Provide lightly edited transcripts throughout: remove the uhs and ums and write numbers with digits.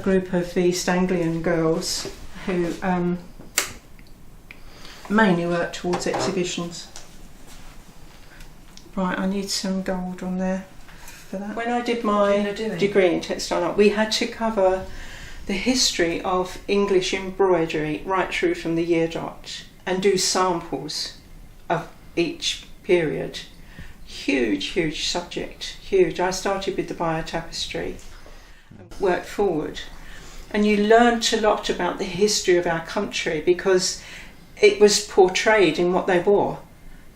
group of East Anglian girls who mainly work towards exhibitions. Right, I need some gold on there for that. When I did my degree in textile art, we had to cover the history of English embroidery right through from the year dot and do samples of each period. Huge subject, huge. I started with the bio tapestry and worked forward. And you learnt a lot about the history of our country because it was portrayed in what they wore.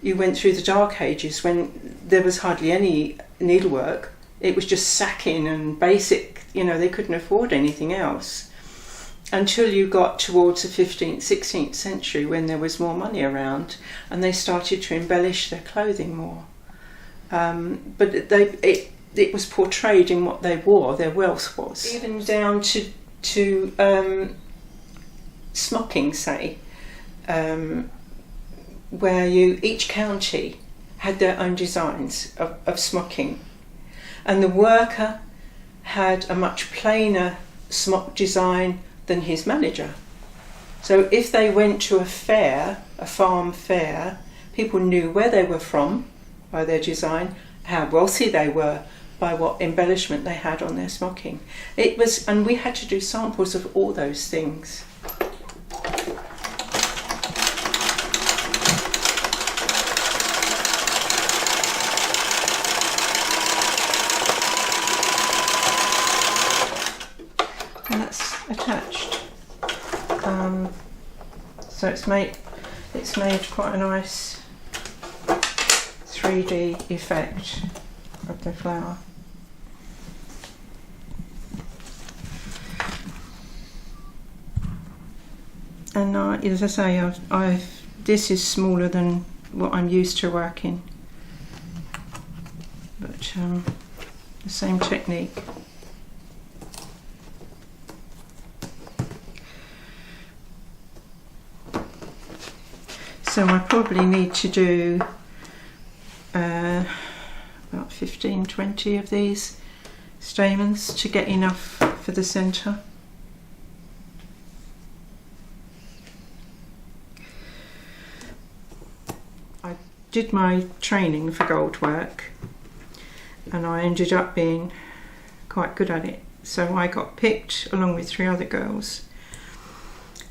You went through the Dark Ages when there was hardly any needlework. It was just sacking and basic, you know, they couldn't afford anything else. Until you got towards the 15th, 16th century when there was more money around and they started to embellish their clothing more. But it was portrayed in what they wore, their wealth was. Even down to smocking, say, where each county had their own designs of smocking. And the worker had a much plainer smock design than his manager. So if they went to a fair, a farm fair, people knew where they were from by their design, how wealthy they were by what embellishment they had on their smocking. It was, and we had to do samples of all those things. And that's attached. So it's made quite a nice 3D effect of the flower. And as I say, this is smaller than what I'm used to working, but the same technique. So I probably need to do about 15-20 of these stamens to get enough for the centre. I did my training for gold work and I ended up being quite good at it. So I got picked along with 3 other girls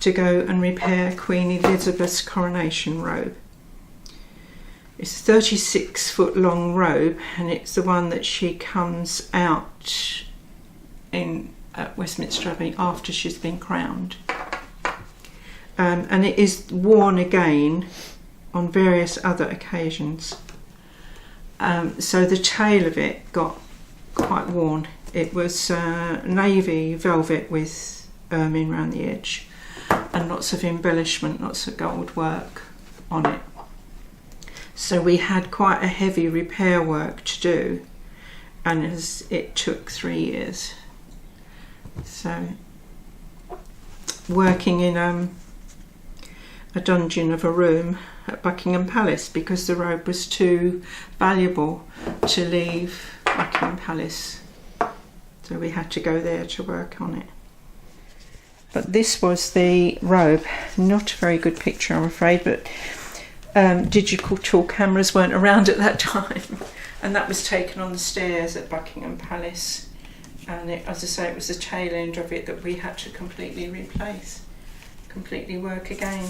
to go and repair Queen Elizabeth's coronation robe. It's a 36-foot long robe and it's the one that she comes out in at Westminster Abbey after she's been crowned. And it is worn again on various other occasions. So the tail of it got quite worn. It was navy velvet with ermine around the edge and lots of embellishment, lots of gold work on it. So we had quite a heavy repair work to do, and it took 3 years. So working in a dungeon of a room at Buckingham Palace because the robe was too valuable to leave Buckingham Palace. So we had to go there to work on it. But this was the robe. Not a very good picture, I'm afraid, but digital cameras weren't around at that time. And that was taken on the stairs at Buckingham Palace. And as I say, it was the tail end of it that we had to completely replace, completely work again.